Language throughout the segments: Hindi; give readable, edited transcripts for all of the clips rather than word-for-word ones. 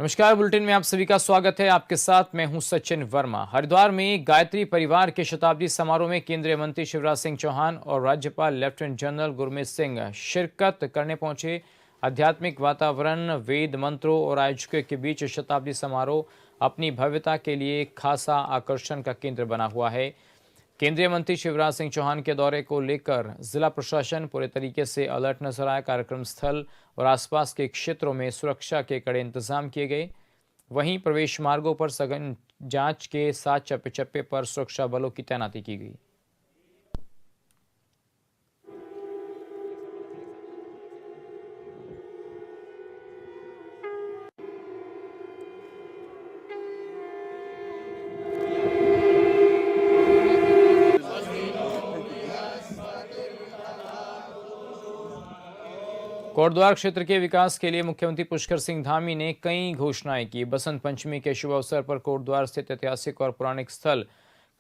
नमस्कार। बुलेटिन में आप सभी का स्वागत है। आपके साथ मैं हूं सचिन वर्मा। हरिद्वार में गायत्री परिवार के शताब्दी समारोह में केंद्रीय मंत्री शिवराज सिंह चौहान और राज्यपाल लेफ्टिनेंट जनरल गुरमीत सिंह शिरकत करने पहुंचे। आध्यात्मिक वातावरण, वेद मंत्रों और आयोजकों के बीच शताब्दी समारोह अपनी भव्यता के लिए खासा आकर्षण का केंद्र बना हुआ है। केंद्रीय मंत्री शिवराज सिंह चौहान के दौरे को लेकर जिला प्रशासन पूरे तरीके से अलर्ट नजर आया। कार्यक्रम स्थल और आसपास के क्षेत्रों में सुरक्षा के कड़े इंतजाम किए गए। वहीं प्रवेश मार्गों पर सघन जांच के साथ चप्पे चप्पे पर सुरक्षा बलों की तैनाती की गई। कोटद्वार क्षेत्र के विकास के लिए मुख्यमंत्री पुष्कर सिंह धामी ने कई घोषणाएं की। बसंत पंचमी के शुभ अवसर पर कोटद्वार स्थित ऐतिहासिक और पौराणिक स्थल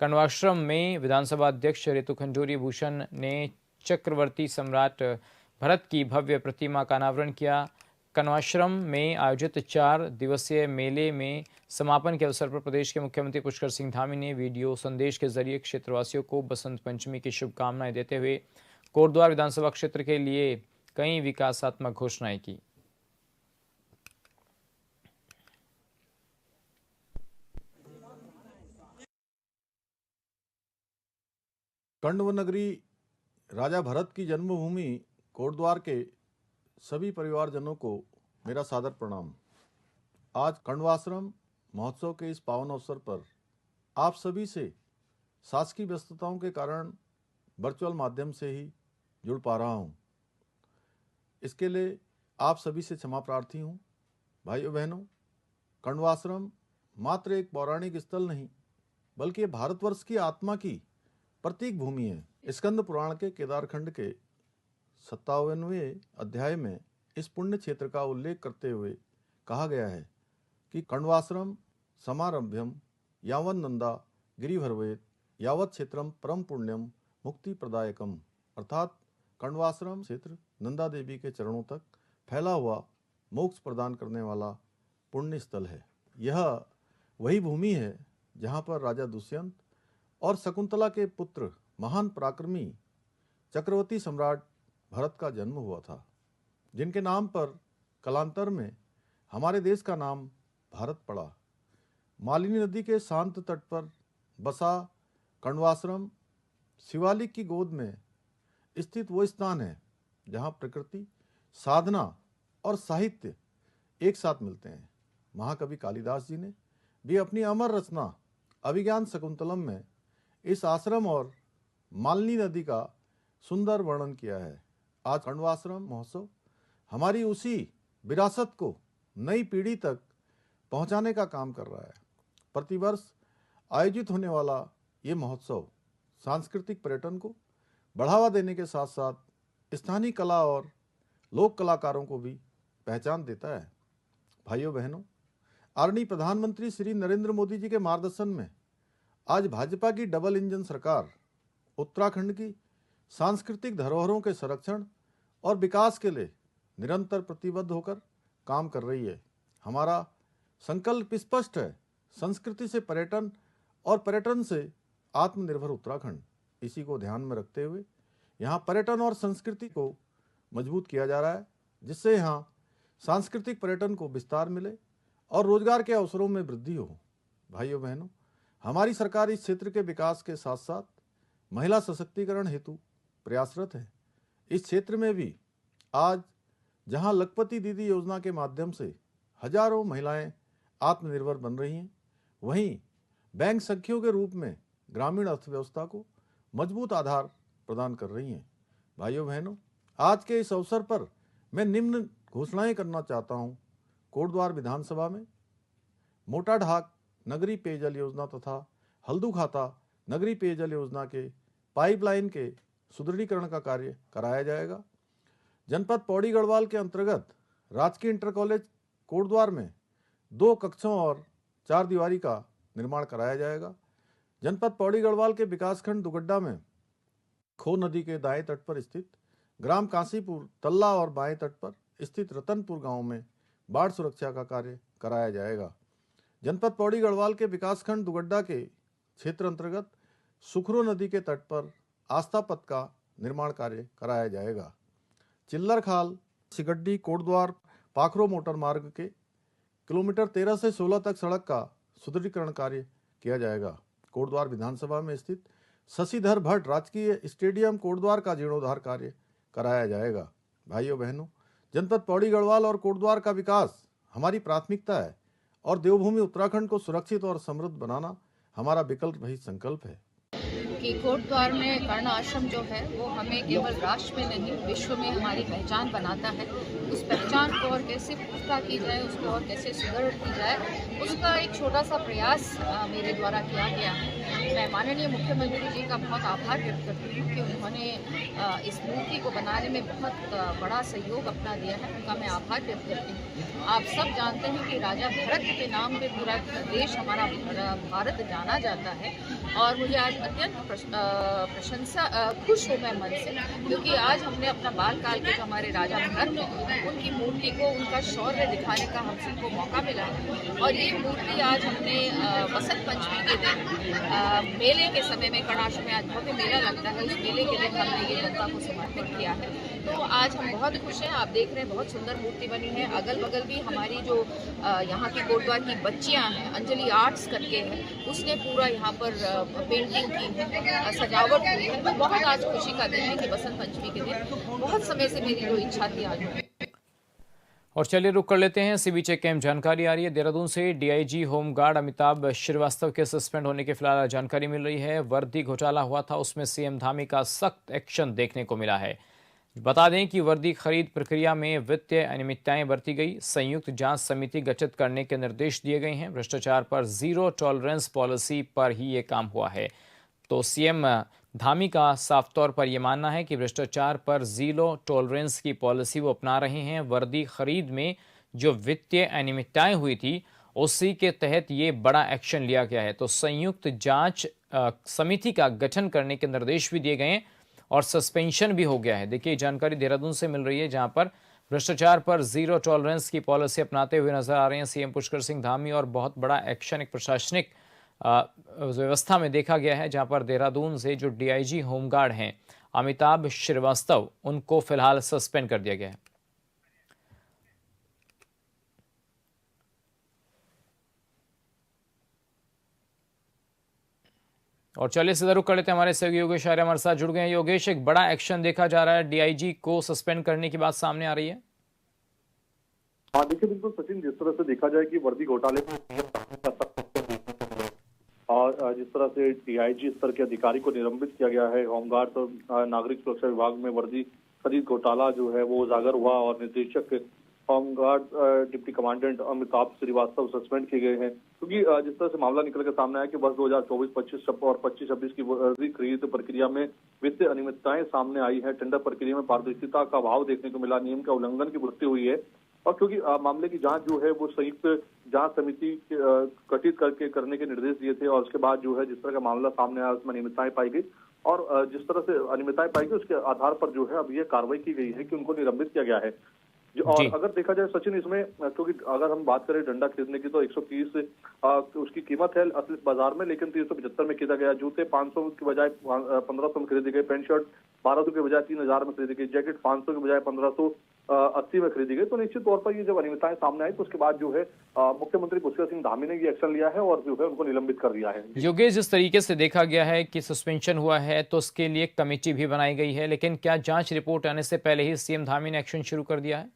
कण्वाश्रम में विधानसभा अध्यक्ष ऋतु खंजूरी भूषण ने चक्रवर्ती सम्राट भरत की भव्य प्रतिमा का अनावरण किया। कण्वाश्रम में आयोजित 4 दिवसीय मेले में समापन के अवसर पर प्रदेश के मुख्यमंत्री पुष्कर सिंह धामी ने वीडियो संदेश के जरिए क्षेत्रवासियों को बसंत पंचमी की शुभकामनाएं देते हुए कोटद्वार विधानसभा क्षेत्र के लिए कई विकासात्मक घोषणाएं की। कण्व नगरी राजा भरत की जन्मभूमि कोटद्वार के सभी परिवारजनों को मेरा सादर प्रणाम। आज कण्वाश्रम महोत्सव के इस पावन अवसर पर आप सभी से शासकीय व्यस्तताओं के कारण वर्चुअल माध्यम से ही जुड़ पा रहा हूं। इसके लिए आप सभी से क्षमा प्रार्थी हूं। भाइयों बहनों, कण्वाश्रम मात्र एक पौराणिक स्थल नहीं बल्कि भारतवर्ष की आत्मा की प्रतीक भूमि है। स्कंद पुराण के केदारखंड के 57वें अध्याय में इस पुण्य क्षेत्र का उल्लेख करते हुए कहा गया है कि कण्वाश्रम समारंभ्यम यावन नंदा गिरिभरवेत यावत क्षेत्रम परम पुण्यम मुक्ति प्रदायकम, अर्थात कण्वाश्रम क्षेत्र नंदा देवी के चरणों तक फैला हुआ मोक्ष प्रदान करने वाला पुण्य स्थल है। यह वही भूमि है जहाँ पर राजा दुष्यंत और शकुंतला के पुत्र महान पराक्रमी चक्रवर्ती सम्राट भरत का जन्म हुआ था, जिनके नाम पर कालांतर में हमारे देश का नाम भारत पड़ा। मालिनी नदी के शांत तट पर बसा कण्वाश्रम शिवालिक की गोद में स्थित वो स्थान है जहाँ प्रकृति, साधना और साहित्य एक साथ मिलते हैं। महाकवि कालिदास जी ने भी अपनी अमर रचना अभिज्ञान शकुंतलम में इस आश्रम और मालिनी नदी का सुंदर वर्णन किया है। आज कण्वाश्रम महोत्सव हमारी उसी विरासत को नई पीढ़ी तक पहुंचाने का काम कर रहा है। प्रतिवर्ष आयोजित होने वाला ये महोत्सव सांस्कृतिक पर्यटन को बढ़ावा देने के साथ साथ स्थानीय कला और लोक कलाकारों को भी पहचान देता है। भाइयों बहनों, आदरणीय प्रधानमंत्री श्री नरेंद्र मोदी जी के मार्गदर्शन में आज भाजपा की डबल इंजन सरकार उत्तराखंड की सांस्कृतिक धरोहरों के संरक्षण और विकास के लिए निरंतर प्रतिबद्ध होकर काम कर रही है। हमारा संकल्प स्पष्ट है, संस्कृति से पर्यटन और पर्यटन से आत्मनिर्भर उत्तराखंड। इसी को ध्यान में रखते हुए यहाँ पर्यटन और संस्कृति को मजबूत किया जा रहा है, जिससे यहाँ सांस्कृतिक पर्यटन को विस्तार मिले और रोजगार के अवसरों में वृद्धि हो। भाइयों बहनों, हमारी सरकार इस क्षेत्र के विकास के साथ साथ महिला सशक्तिकरण हेतु प्रयासरत है। इस क्षेत्र में भी आज जहाँ लखपति दीदी योजना के माध्यम से हजारों महिलाएं आत्मनिर्भर बन रही हैं, वहीं बैंक सखियों के रूप में ग्रामीण अर्थव्यवस्था को मजबूत आधार प्रदान कर रही हैं। भाइयों बहनों, आज के इस अवसर पर मैं निम्न घोषणाएं करना चाहता हूं। कोटद्वार विधानसभा में मोटा ढाक नगरीय पेयजल योजना तथा हल्दू खाता नगरीय पेयजल योजना के पाइपलाइन के सुदृढ़ीकरण का कार्य कराया जाएगा। जनपद पौड़ी गढ़वाल के अंतर्गत राजकीय इंटर कॉलेज कोटद्वार में 2 कक्षों और 4 दीवारी का निर्माण कराया जाएगा। जनपद पौड़ी गढ़वाल के विकासखंड दुगड्डा में खो नदी के दाएं तट पर स्थित ग्राम काशीपुर तल्ला और बाएं तट पर स्थित रतनपुर गांव में बाढ़ सुरक्षा का कार्य कराया जाएगा। जनपद पौड़ी गढ़वाल के विकासखंड दुगड्डा के क्षेत्र अंतर्गत सुखरू नदी के तट पर आस्था पथ का निर्माण कार्य कराया जाएगा। चिल्लर खाल सिगड्डी कोटद्वार पाखरो मोटर मार्ग के किलोमीटर 13 से 16 तक सड़क का सुदृढ़ीकरण कार्य किया जाएगा। कोटद्वार विधानसभा में स्थित शशिधर भट्ट राजकीय स्टेडियम कोटद्वार का जीर्णोद्धार कार्य कराया जाएगा। भाइयों बहनों, जनपद पौड़ी गढ़वाल और कोटद्वार का विकास हमारी प्राथमिकता है और देवभूमि उत्तराखंड को सुरक्षित और समृद्ध बनाना हमारा विकल्प रहित संकल्प है। कि कोटद्वार में कर्ण आश्रम जो है वो हमें केवल राष्ट्र में नहीं विश्व में हमारी पहचान बनाता है। उस पहचान को और कैसे पुख्ता की जाए, उसको और कैसे सुदृढ़ की जाए, उसका एक छोटा सा प्रयास मेरे द्वारा किया गया है। मैं माननीय मुख्यमंत्री जी का बहुत आभार व्यक्त करती हूँ कि उन्होंने इस मूर्ति को बनाने में बहुत बड़ा सहयोग अपना दिया है। उनका मैं आभार व्यक्त करती हूँ। आप सब जानते हैं कि राजा भरत के नाम पे पूरा देश हमारा भारत जाना जाता है और मुझे आज अत्यंत प्रशंसा खुश हूँ मैं मन से, क्योंकि आज हमने अपना बालकाल के जो हमारे राजा भरत उनकी मूर्ति को उनका शौर्य दिखाने का हम सबको मौका मिला है। और ये मूर्ति आज हमने बसंत पंचमी के दिन मेले के समय में कणाश्रम में आज भव्य मेला लगता है, उस मेले के दिन हमने ये जनता को समर्पित किया है। तो आज हम बहुत खुश हैं। आप देख रहे हैं बहुत सुंदर मूर्ति बनी है। अगल बगल भी हमारी जो यहाँ की कोटद्वार की बच्चियाँ हैं, अंजलि आर्ट्स करके है, उसने पूरा यहाँ पर पेंटिंग की है, सजावट हुई है। तो बहुत आज खुशी का दिन है कि बसंत पंचमी के दिन बहुत समय से मेरी जो इच्छा थी आज हुई। और चलिए रुक कर लेते हैं सीबीचे कैंप। जानकारी आ रही है देहरादून से। डीआईजी होमगार्ड अमिताभ श्रीवास्तव के सस्पेंड होने की फिलहाल जानकारी मिल रही है। वर्दी घोटाला हुआ था, उसमें सीएम धामी का सख्त एक्शन देखने को मिला है। बता दें कि वर्दी खरीद प्रक्रिया में वित्तीय अनियमितताएं बरती गई। संयुक्त जांच समिति गठित करने के निर्देश दिए गए हैं। भ्रष्टाचार पर जीरो टॉलरेंस पॉलिसी पर ही ये काम हुआ है। तो सीएम धामी का साफ तौर पर यह मानना है कि भ्रष्टाचार पर जीरो टॉलरेंस की पॉलिसी वो अपना रहे हैं। वर्दी खरीद में जो वित्तीय अनियमितताएं हुई थी उसी के तहत ये बड़ा एक्शन लिया गया है। तो संयुक्त जांच समिति का गठन करने के निर्देश भी दिए गए हैं और सस्पेंशन भी हो गया है। देखिए जानकारी देहरादून से मिल रही है, जहां पर भ्रष्टाचार पर जीरो टॉलरेंस की पॉलिसी अपनाते हुए नजर आ रहे हैं सीएम पुष्कर सिंह धामी। और बहुत बड़ा एक्शन एक प्रशासनिक व्यवस्था में देखा गया है, जहां पर देहरादून से जो डीआईजी होमगार्ड हैं अमिताभ श्रीवास्तव, उनको फिलहाल सस्पेंड कर दिया गया है। और चलिए सीधा रुख कर लेते हैं, हमारे सहयोगी योगेश आर्य हमारे साथ जुड़ गए हैं। योगेश, एक बड़ा एक्शन देखा जा रहा है, डीआईजी को सस्पेंड करने की बात सामने आ रही है। हाँ देखिए, बिल्कुल सचिन, जिस तरह से देखा जाए कि वर्दी घोटाले में और जिस तरह से डीआईजी स्तर के अधिकारी को निलंबित किया गया है, होमगार्ड और नागरिक सुरक्षा विभाग में वर्दी खरीद घोटाला जो है वो उजागर हुआ और निदेशक home guard deputy commandant Amitabh Srivastava suspend किए गए हैं, क्योंकि जिस तरह से मामला निकल कर सामने आया कि वर्ष 2024-25 और 25-26 की वर्दी खरीद प्रक्रिया में वित्तीय अनियमितताएं सामने आई है। टेंडर प्रक्रिया में पारदर्शिता का अभाव देखने को मिला, नियम का उल्लंघन की वृत्ति हुई है। और क्योंकि मामले की जांच जो है वो संयुक्त जांच समिति गठित करके करने के निर्देश दिए थे और उसके बाद जो है जिस तरह का मामला सामने आया उसमें अनियमितताएं पाई गई और जिस तरह से अनियमितताएं पाई गई उसके आधार पर जो है अब ये कार्रवाई की गई है कि उनको निलंबित किया गया है। और अगर देखा जाए सचिन, इसमें क्योंकि अगर हम बात करें डंडा खरीदने की तो 130 उसकी कीमत है असली बाजार में, लेकिन 375 में खरीदा गया। जूते 500 की बजाय 1500 में खरीदे गए। पैंट शर्ट 1200 के बजाय 3000 में खरीदी गई। जैकेट 500 के बजाय 1580 में खरीदी गई। तो निश्चित तौर पर ये जब अनियमितताएं सामने आई तो उसके बाद जो है मुख्यमंत्री पुष्कर सिंह धामी ने ये एक्शन लिया है और जो है उनको निलंबित कर दिया है। योगेश, जिस तरीके से देखा गया है कि सस्पेंशन हुआ है तो उसके लिए कमेटी भी बनाई गई है, लेकिन क्या जांच रिपोर्ट आने से पहले ही सीएम धामी ने एक्शन शुरू कर दिया है?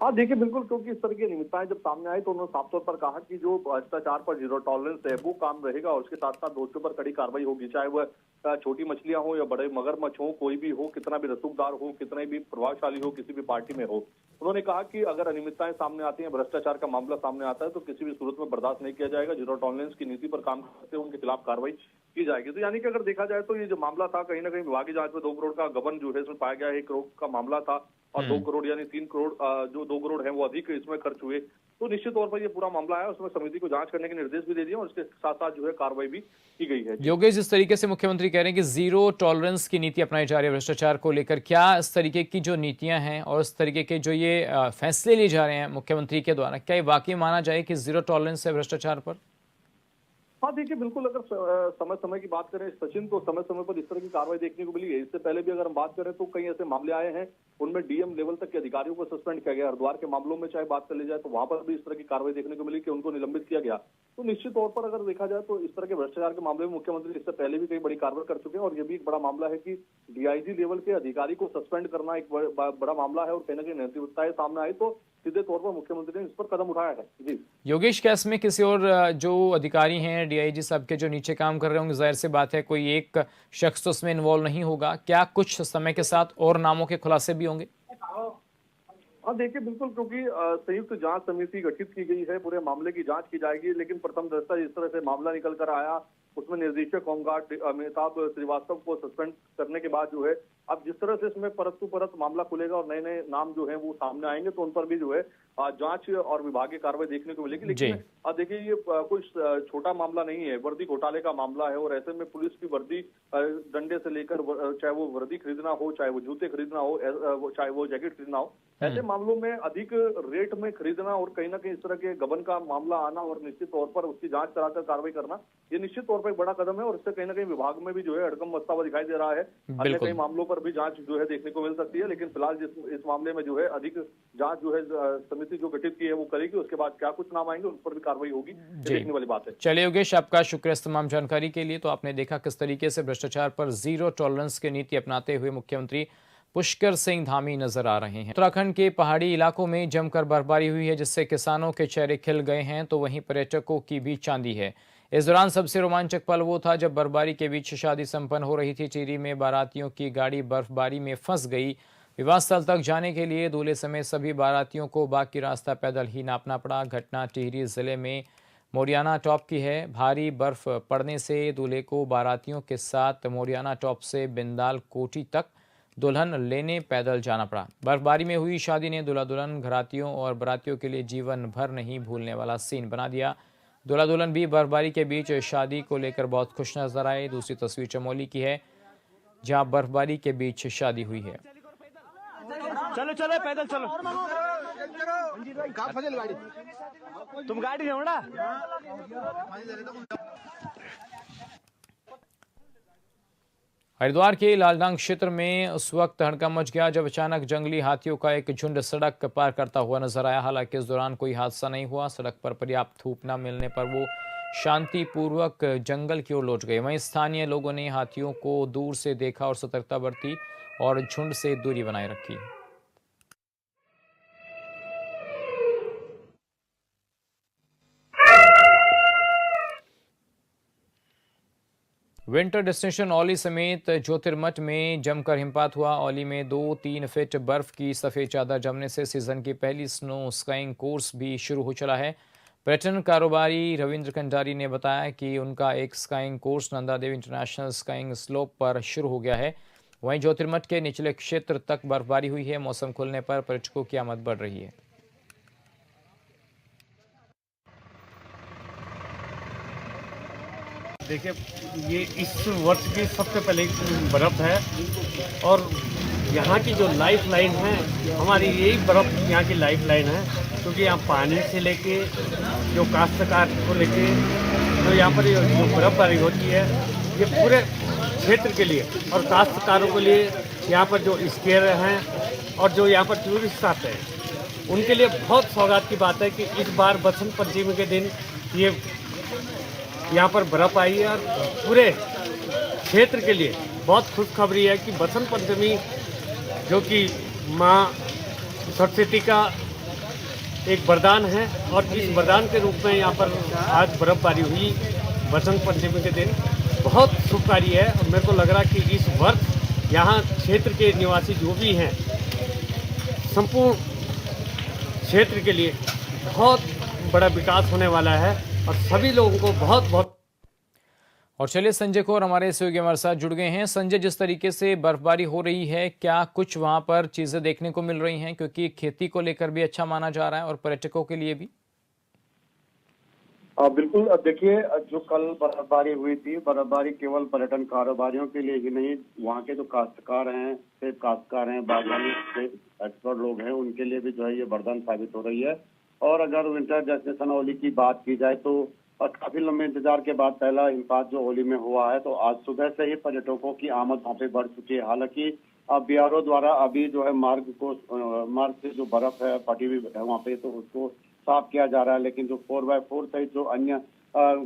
हाँ देखिए, बिल्कुल, क्योंकि इस तरह की अनियमितताएं जब सामने आई तो उन्होंने साफ तौर पर कहा कि जो भ्रष्टाचार पर जीरो टॉलरेंस है वो काम रहेगा और उसके साथ साथ दोषियों पर कड़ी कार्रवाई होगी, चाहे वह छोटी मछलियां हो या बड़े मगरमच्छ हो, कोई भी हो, कितना भी रसूखदार हो, कितना भी प्रभावशाली हो, किसी भी पार्टी में हो। उन्होंने कहा कि अगर अनियमितताएं सामने आती हैं, भ्रष्टाचार का मामला सामने आता है तो किसी भी सूरत में बर्दाश्त नहीं किया जाएगा। जीरो टॉलरेंस की नीति पर काम करते हुए उनके खिलाफ कार्रवाई की जाएगी। तो यानी कि अगर देखा जाए तो ये जो मामला था कहीं ना कहीं विभागीय जांच में 2 करोड़ का गबन जो है इसमें पाया गया है। 1 करोड़ का मामला था और 2 करोड़ यानी 3 करोड़ जो 2 करोड़ है वो अधिक इसमें खर्च हुए। तो निश्चित तौर पर ये पूरा मामला है, उसमें समिति को जांच करने के निर्देश भी दे दिए और उसके साथ साथ जो है कार्रवाई भी की गई है। योगेश, जिस तरीके से मुख्यमंत्री कह रहे हैं कि जीरो टॉलरेंस की नीति अपनाई जा रही है भ्रष्टाचार को लेकर, क्या इस तरीके की जो नीतियां हैं और इस तरीके के जो ये फैसले लिए जा रहे हैं मुख्यमंत्री के द्वारा, क्या ये वाकई माना जाए कि जीरो टॉलरेंस है भ्रष्टाचार पर? हाँ देखिए, बिल्कुल अगर समय समय की बात करें सचिन, तो समय समय पर इस तरह की कार्रवाई देखने को मिली है। इससे पहले भी अगर हम बात करें तो कई ऐसे मामले आए हैं, उनमें डीएम लेवल तक के अधिकारियों को सस्पेंड किया गया। हरिद्वार के मामलों में चाहे बात कर ली जाए तो वहां पर भी इस तरह की कार्रवाई देखने को मिली कि उनको निलंबित किया गया। तो निश्चित तौर पर अगर देखा जाए तो इस तरह के भ्रष्टाचार के मामले में मुख्यमंत्री इससे पहले भी कई बड़ी कार्रवाई कर चुके हैं और ये भी एक बड़ा मामला है कि डीआईजी लेवल के अधिकारी को सस्पेंड करना एक बड़ा मामला है और कहीं ना कहीं नैतिकताएं सामने आई तो सीधे तौर पर मुख्यमंत्री ने इस पर कदम उठाया है। जी योगेश, क्या इसमें किसी और जो अधिकारी हैं डीआईजी साहब के जो नीचे काम कर रहे होंगे, जाहिर सी बात है कोई एक शख्स तो उसमें इन्वॉल्व नहीं होगा, क्या कुछ समय के साथ और नामों के खुलासे भी होंगे? हाँ देखिए, बिल्कुल, क्योंकि संयुक्त जांच समिति गठित की गई है, पूरे मामले की जांच की जाएगी। लेकिन प्रथम दृष्टया जिस तरह से मामला निकल कर आया, उसमें निर्देशक होमगार्ड अमिताभ श्रीवास्तव को सस्पेंड करने के बाद जो है अब जिस तरह से इसमें परत टू परत मामला खुलेगा और नए नए नाम जो है वो सामने आएंगे तो उन पर भी जो है जांच और विभागीय कार्रवाई देखने को मिलेगी। लेकिन देखिए, ये कोई छोटा मामला नहीं है, वर्दी घोटाले का मामला है और ऐसे में पुलिस की वर्दी डंडे से लेकर चाहे वो वर्दी खरीदना हो, चाहे वो जूते खरीदना हो, चाहे वो जैकेट खरीदना हो, ऐसे मामलों में अधिक रेट में खरीदना और कहीं ना कहीं इस तरह के गबन का मामला आना और निश्चित तौर पर उसकी जांच कराकर कार्रवाई करना, ये निश्चित तौर पर एक बड़ा कदम है और इससे कहीं ना कहीं विभाग में भी जो है हड़कंप मचता हुआ दिखाई दे रहा है। अन्य कई मामलों पर भी जांच जो है देखने को मिल सकती है, लेकिन फिलहाल इस मामले में जो है अधिक जांच जो है समिति जो गठित की है वो करेगी। उसके बाद क्या कुछ नाम आएंगे उन पर भी कार्रवाई होगी, देखने वाली बात है। चलिए योगेश, आपका शुक्रिया इस तमाम जानकारी के लिए। तो आपने देखा किस तरीके से भ्रष्टाचार पर जीरो टॉलरेंस की नीति अपनाते हुए मुख्यमंत्री पुष्कर सिंह धामी नजर आ रहे हैं। उत्तराखंड के पहाड़ी इलाकों में जमकर बर्फबारी हुई है, जिससे किसानों के चेहरे खिल गए हैं, तो वहीं पर्यटकों की भी चांदी है। इस दौरान सबसे रोमांचक पल वो था जब बर्फबारी के बीच शादी संपन्न हो रही थी। टिहरी में बारातियों की गाड़ी बर्फबारी में फंस गई। विवाह स्थल तक जाने के लिए दूल्हे समेत सभी बारातियों को बाकी रास्ता पैदल ही नापना पड़ा। घटना टिहरी जिले में मोरियाना टॉप की है। भारी बर्फ पड़ने से दूल्हे को बारातियों के साथ मोरियाना टॉप से बिंदाल कोटी तक दुल्हन लेने पैदल जाना पड़ा। बर्फबारी में हुई शादी ने दूल्हा दुल्हन, घरातियों और बारातियों के लिए जीवन भर नहीं भूलने वाला सीन बना दिया। दूल्हा दुल्हन भी बर्फबारी के बीच शादी को लेकर बहुत खुश नजर आए। दूसरी तस्वीर चमोली की है, जहां बर्फबारी के बीच शादी हुई है। चलो चलो पैदल चलो, तुम गाड़ी में ना। हरिद्वार के लालडांग क्षेत्र में उस वक्त हड़कंप मच गया जब अचानक जंगली हाथियों का एक झुंड सड़क पार करता हुआ नजर आया। हालांकि इस दौरान कोई हादसा नहीं हुआ। सड़क पर पर्याप्त धूप न मिलने पर वो शांतिपूर्वक जंगल की ओर लौट गए। वहीं स्थानीय लोगों ने हाथियों को दूर से देखा और सतर्कता बरती और झुंड से दूरी बनाए रखी। विंटर डेस्टिनेशन औली समेत ज्योतिर्मठ में जमकर हिमपात हुआ। औली में 2-3 फीट बर्फ की सफेद चादर जमने से सीजन की पहली स्नो स्काइंग कोर्स भी शुरू हो चला है। पर्यटन कारोबारी रविंद्र कंडारी ने बताया कि उनका एक skiing course Nanda Devi international skiing slope पर शुरू हो गया है। वहीं ज्योतिर्मठ के निचले क्षेत्र तक बर्फबारी हुई है। मौसम खुलने पर पर्यटकों की आमद बढ़ रही है। देखिए, ये इस वर्ष की सबसे पहले बर्फ़ है और यहाँ की जो लाइफ लाइन है, हमारी यही बर्फ़ यहाँ की लाइफ लाइन है। क्योंकि यहाँ पानी से लेके जो काश्तकार को लेके तो यहाँ पर जो बर्फबारी होती है, ये पूरे क्षेत्र के लिए और काश्तकारों के लिए यहाँ पर जो स्केयर हैं और जो यहाँ पर टूरिस्ट आते हैं, उनके लिए बहुत सौगात की बात है कि इस बार बसंत पंचमी के दिन ये यहाँ पर बर्फ़ आई है और पूरे क्षेत्र के लिए बहुत खुशखबरी है कि बसंत पंचमी जो कि माँ सरस्वती का एक वरदान है और इस वरदान के रूप में यहाँ पर आज बर्फबारी हुई बसंत पंचमी के दिन, बहुत शुभकारी है। और मेरे को लग रहा है कि इस वर्ष यहाँ क्षेत्र के निवासी जो भी हैं, संपूर्ण क्षेत्र के लिए बहुत बड़ा विकास होने वाला है और सभी लोगों को बहुत बहुत। और चलिए संजय कौर हमारे सहयोगी हमारे साथ जुड़ गए हैं। संजय, जिस तरीके से बर्फबारी हो रही है, क्या कुछ वहां पर चीजें देखने को मिल रही हैं? क्योंकि खेती को लेकर भी अच्छा माना जा रहा है और पर्यटकों के लिए भी। बिल्कुल। देखिए, जो कल बर्फबारी हुई थी, बर्फबारी केवल पर्यटन कारोबारियों के लिए ही नहीं, वहाँ के जो काश्तकार हैं, सेब काश्तकार हैं, बागवानी से एक्सपर्ट लोग हैं, उनके लिए भी जो है ये वरदान साबित हो रही है। और अगर विंटर डेस्टिनेशन होली की बात की जाए तो काफी लंबे इंतजार के बाद पहला हिमपात जो होली में हुआ है, तो आज सुबह से ही पर्यटकों की आमद वहाँ पे बढ़ चुकी है। हालांकि बीआरओ द्वारा अभी जो है मार्ग से जो बर्फ है फटी हुई है वहाँ पे, तो उसको साफ किया जा रहा है। लेकिन जो 4x4 सहित जो अन्य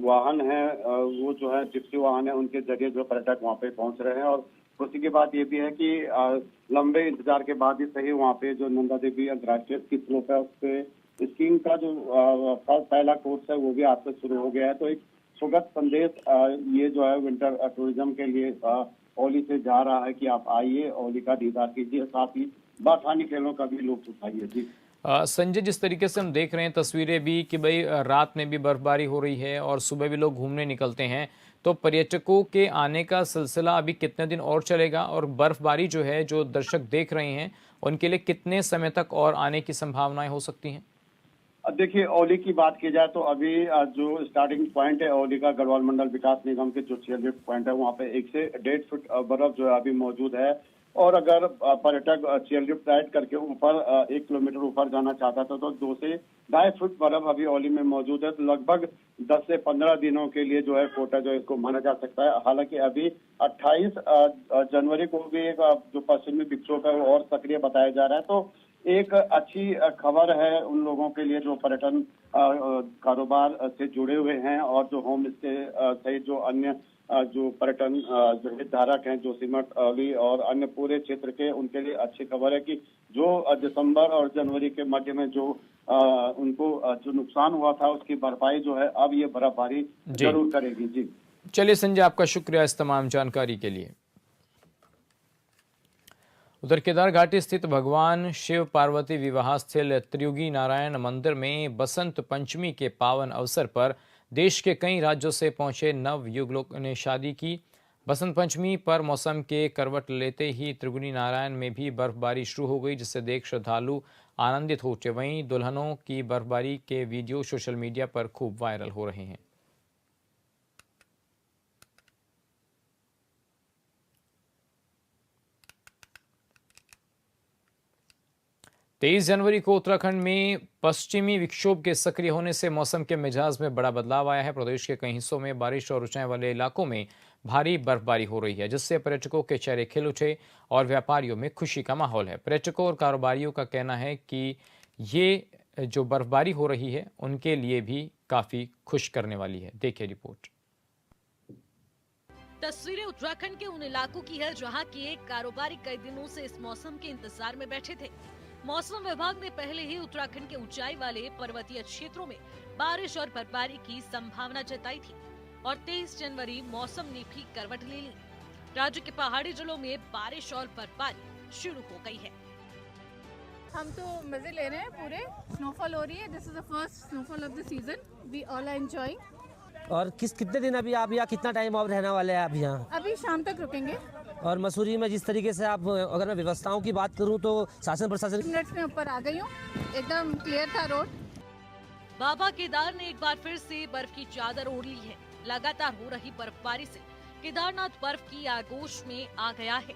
वाहन है, वो जो है जिप्सी वाहन है, उनके जरिए जो पर्यटक वहाँ पे पहुंच रहे हैं। और खुशी की बात ये भी है कि लंबे इंतजार के बाद ही सही वहाँ पे जो नंदा देवी अंतर्राष्ट्रीय स्की स्लोप है, उस पे स्कीइंग का जो पहला कोर्स है वो भी आज से शुरू हो गया है। तो एक सुखद संदेश ये जो है विंटर टूरिज्म के लिए ओली से जा रहा है कि आप आइए, ओली का दीदार कीजिए, साथ ही बर्फानी खेलों का भी लुत्फ उठाइए। जी संजय, जिस तरीके से हम देख रहे हैं तस्वीरें भी कि भाई रात में भी बर्फबारी हो रही है और सुबह भी लोग घूमने निकलते हैं, तो पर्यटकों के आने का सिलसिला अभी कितने दिन और चलेगा और बर्फबारी जो है जो दर्शक देख रहे हैं उनके लिए कितने समय तक और आने की संभावनाएं हो सकती हैं? देखिए, ओली की बात की जाए तो अभी जो स्टार्टिंग पॉइंट है ओली का, गढ़वाल मंडल विकास निगम के जो चेयर लिफ्ट पॉइंट है, वहाँ पे 1 से 1.5 फुट बर्फ जो है अभी मौजूद है। और अगर पर्यटक चेयर लिफ्ट राइड करके ऊपर 1 किलोमीटर ऊपर जाना चाहता था तो 2 से 2.5 फुट बर्फ अभी ओली में मौजूद है। तो लगभग 10 से 15 दिनों के लिए जो है कोटा जो इसको माना जा सकता है। हालांकि अभी 28 जनवरी को भी एक जो पश्चिमी विक्षोभ है वो और सक्रिय बताया जा रहा है। तो एक अच्छी खबर है उन लोगों के लिए जो पर्यटन कारोबार से जुड़े हुए हैं और जो होम स्टे सहित जो अन्य जो पर्यटन जो हितधारक हैं, जो सिमट ओली और अन्य पूरे क्षेत्र के, उनके लिए अच्छी खबर है कि जो दिसंबर और जनवरी के मध्य में जो उनको जो नुकसान हुआ था उसकी भरपाई जो है अब ये बर्फबारी जरूर करेगी। जी चलिए संजय, आपका शुक्रिया इस तमाम जानकारी के लिए। उधर केदार घाटी स्थित भगवान शिव पार्वती विवाह स्थल त्रियुगी नारायण मंदिर में बसंत पंचमी के पावन अवसर पर देश के कई राज्यों से पहुंचे नव युगलों ने शादी की। बसंत पंचमी पर मौसम के करवट लेते ही त्रियुगी नारायण में भी बर्फबारी शुरू हो गई, जिससे देख श्रद्धालु आनंदित हो उठे। वहीं दुल्हनों की बर्फबारी के वीडियो सोशल मीडिया पर खूब वायरल हो रहे हैं। 23 जनवरी को उत्तराखंड में पश्चिमी विक्षोभ के सक्रिय होने से मौसम के मिजाज में बड़ा बदलाव आया है। प्रदेश के कई हिस्सों में बारिश और ऊंचाई वाले इलाकों में भारी बर्फबारी हो रही है, जिससे पर्यटकों के चेहरे खिल उठे और व्यापारियों में खुशी का माहौल है। पर्यटकों और कारोबारियों का कहना है कि ये जो बर्फबारी हो रही है उनके लिए भी काफी खुश करने वाली है। देखिए रिपोर्ट। तस्वीरें उत्तराखंड के उन इलाकों की है जहां के कारोबारी कई दिनों से इस मौसम के इंतजार में बैठे थे। मौसम विभाग ने पहले ही उत्तराखंड के ऊंचाई वाले पर्वतीय क्षेत्रों में बारिश और बर्फबारी की संभावना जताई थी और 23 जनवरी मौसम ने भी करवट ले ली। राज्य के पहाड़ी जिलों में बारिश और बर्फबारी शुरू हो गई है। हम तो मजे ले रहे हैं, पूरे स्नोफॉल हो रही है। This is the first snowfall of the season, we all are enjoying. और कितने दिन अभी आप यहाँ कितना टाइम और रहने वाले हैं आप यहाँ? अभी शाम तक रुकेंगे। और मसूरी में जिस तरीके से आप, अगर मैं व्यवस्थाओं की बात करूँ तो शासन प्रशासन मिनट्स में ऊपर आ गई हूँ, एकदम क्लियर था रोड। बाबा केदार ने एक बार फिर से बर्फ की चादर ओढ़ ली है। लगातार हो रही बर्फबारी से केदारनाथ बर्फ की आगोश में आ गया है।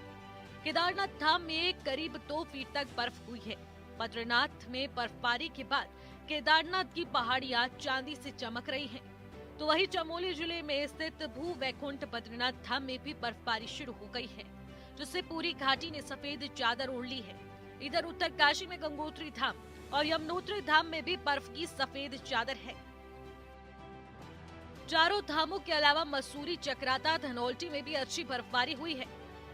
केदारनाथ धाम में करीब 2 फीट तक बर्फ हुई है। बद्रीनाथ में बर्फबारी के बाद केदारनाथ की पहाड़ियां चांदी से चमक रही हैं। तो वही चमोली जिले में स्थित भू वैकुंठ बद्रीनाथ धाम में भी बर्फबारी शुरू हो गई है, जिससे पूरी घाटी ने सफेद चादर ओढ़ ली है। इधर उत्तरकाशी में गंगोत्री धाम और यमुनोत्री धाम में भी बर्फ की सफेद चादर है। चारों धामों के अलावा मसूरी, चक्राता, धनौल्टी में भी अच्छी बर्फबारी हुई है।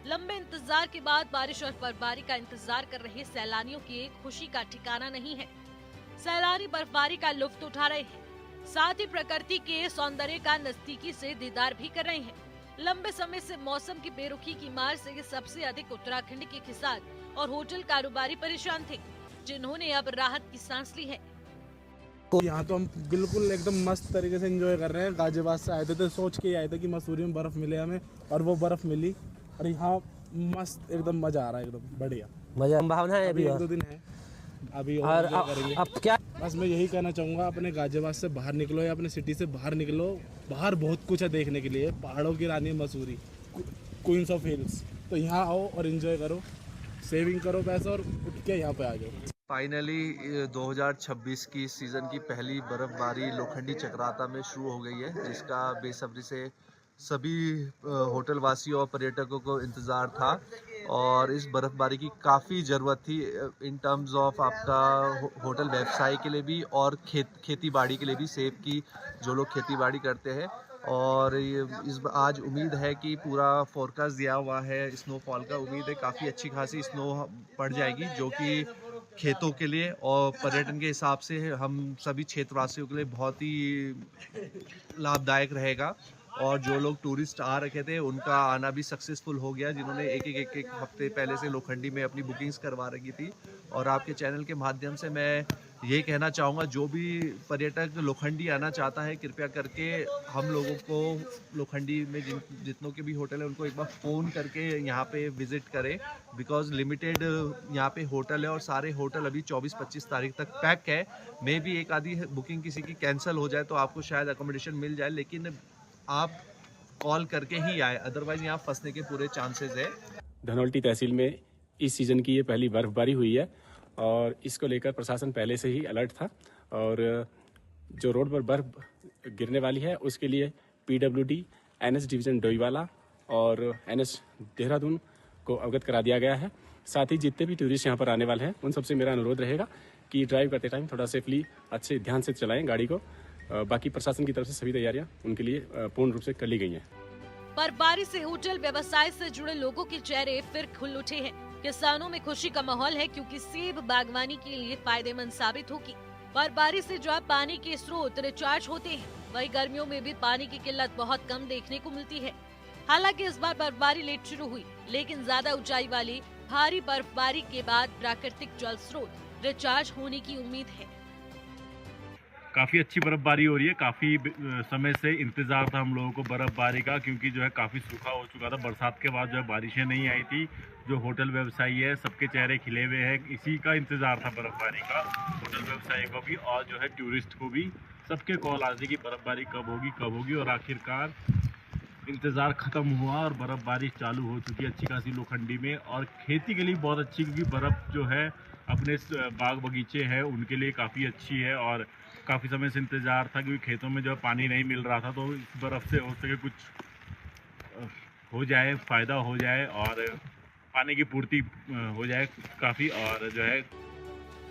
लंबे इंतजार के बाद बारिश और बर्फबारी का इंतजार कर रहे सैलानियों की खुशी का ठिकाना नहीं है। सैलानी बर्फबारी का लुत्फ उठा रहे हैं, साथ ही प्रकृति के सौंदर्य का नजदीकी से दीदार भी कर रहे हैं। लंबे समय से मौसम की बेरुखी की मार से सबसे अधिक उत्तराखंड के किसान और होटल कारोबारी परेशान थे, जिन्होंने अब राहत की सांस ली है। यहाँ तो हम बिल्कुल एकदम मस्त तरीके से एंजॉय कर रहे हैं। गाजियाबाद से आए थे तो सोच के आए थे कि मसूरी में बर्फ मिले हमें, और वो बर्फ मिली और यहाँ मस्त एकदम मजा आ रहा है, एकदम बढ़िया मजा। संभावना है अभी 1-2 दिन है अभी और अब क्या बस मैं यही कहना चाहूँगा, अपने गाजियाबाद से बाहर निकलो या अपने सिटी से बाहर निकलो। बाहर बहुत कुछ है देखने के लिए, पहाड़ों की रानी है मसूरी, क्वींस ऑफ हिल्स। तो यहाँ आओ और एंजॉय करो, सेविंग करो पैसा और उठ के यहाँ पे आ जाओ। फाइनली 2026 की सीज़न की पहली बर्फ़बारी लोखंडी चक्राता में शुरू हो गई है, जिसका बेसब्री से सभी होटल वासियों और पर्यटकों को इंतज़ार था। और इस बर्फ़बारी की काफ़ी ज़रूरत थी इन टर्म्स ऑफ आपका होटल व्यवसाय के लिए भी और खेती बाड़ी के लिए भी, सेब की जो लोग खेती बाड़ी करते हैं। और आज उम्मीद है कि पूरा फोरकास्ट दिया हुआ है स्नोफॉल का, उम्मीद है काफ़ी अच्छी खासी स्नो पड़ जाएगी, जो कि खेतों के लिए और पर्यटन के हिसाब से हम सभी क्षेत्रवासियों के लिए बहुत ही लाभदायक रहेगा। और जो लोग टूरिस्ट आ रखे थे उनका आना भी सक्सेसफुल हो गया, जिन्होंने एक हफ्ते पहले से लोखंडी में अपनी बुकिंग्स करवा रखी थी। और आपके चैनल के माध्यम से मैं ये कहना चाहूँगा, जो भी पर्यटक लोखंडी आना चाहता है कृपया करके हम लोगों को लोखंडी में जितनों के भी होटल है उनको एक बार फ़ोन करके यहाँ पे विज़िट करें, बिकॉज़ लिमिटेड यहाँ पे होटल है और सारे होटल अभी 24-25 तारीख तक पैक है। मे भी एक आधी बुकिंग किसी की कैंसिल हो जाए तो आपको शायद अकोमोडेशन मिल जाए, लेकिन आप कॉल करके ही आए, अदरवाइज यहाँ फंसने के पूरे चांसेस है। धनौल्टी तहसील में इस सीज़न की ये पहली बर्फबारी हुई है और इसको लेकर प्रशासन पहले से ही अलर्ट था। और जो रोड पर बर्फ गिरने वाली है उसके लिए PWD, NH डिवीज़न डोईवाला और NH देहरादून को अवगत करा दिया गया है। साथ ही जितने भी टूरिस्ट यहाँ पर आने वाले हैं उन सबसे मेरा अनुरोध रहेगा कि ड्राइव करते टाइम थोड़ा सेफली अच्छे ध्यान से चलाएं गाड़ी को। बाकी प्रशासन की तरफ से सभी तैयारियां उनके लिए पूर्ण रूप से कर ली गई हैं। बर्फबारी से होटल व्यवसाय से जुड़े लोगों के चेहरे फिर खुल उठे हैं। किसानों में खुशी का माहौल है क्योंकि सेब बागवानी के लिए फायदेमंद साबित होगी। बर्फबारी से जहाँ पानी के स्रोत रिचार्ज होते हैं, वहीं गर्मियों में भी पानी की किल्लत बहुत कम देखने को मिलती है। हालांकि इस बार बर्फबारी लेट शुरू हुई, लेकिन ज्यादा ऊंचाई वाली भारी बर्फबारी के बाद प्राकृतिक जल स्रोत रिचार्ज होने की उम्मीद है। काफ़ी अच्छी बर्फ़बारी हो रही है। काफ़ी समय से इंतज़ार था हम लोगों को बर्फ़बारी का, क्योंकि जो है काफ़ी सूखा हो चुका था। बरसात के बाद जो है बारिशें नहीं आई थी। जो होटल व्यवसायी है सबके चेहरे खिले हुए हैं, इसी का इंतज़ार था बर्फ़बारी का, होटल व्यवसायी को भी और जो है टूरिस्ट को भी। सबके कॉल आ रही कि बर्फ़बारी कब होगी और आखिरकार इंतज़ार ख़त्म हुआ और बर्फ़बारी चालू हो चुकी है अच्छी खासी लोखंडी में। और खेती के लिए बहुत अच्छी, क्योंकि बर्फ़ जो है अपने बाग बगीचे हैं उनके लिए काफ़ी अच्छी है। और काफ़ी समय से इंतज़ार था, क्योंकि खेतों में जो है पानी नहीं मिल रहा था, तो इस बर्फ़ से हो सके कुछ हो जाए, फ़ायदा हो जाए और पानी की पूर्ति हो जाए काफ़ी। और जो है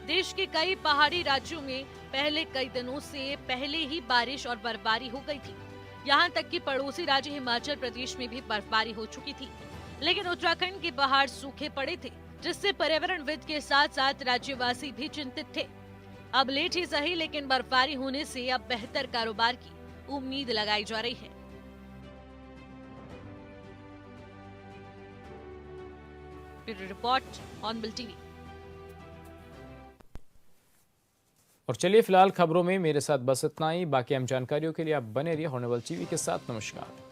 देश के कई पहाड़ी राज्यों में पहले कई दिनों से पहले ही बारिश और बर्फबारी हो गई थी। यहाँ तक कि पड़ोसी राज्य हिमाचल प्रदेश में भी बर्फबारी हो चुकी थी, लेकिन उत्तराखंड के पहाड़ सूखे पड़े थे, जिससे पर्यावरणविद के साथ साथ राज्यवासी भी चिंतित थे। अब लेट ही सही, लेकिन बर्फबारी होने से अब बेहतर कारोबार की उम्मीद लगाई जा रही है। ब्यूरो रिपोर्ट ऑनबिल टीवी। और चलिए फिलहाल खबरों में मेरे साथ बस इतना ही। बाकी अहम जानकारियों के लिए आप बने रहिए हॉर्नेबल टीवी के साथ। नमस्कार।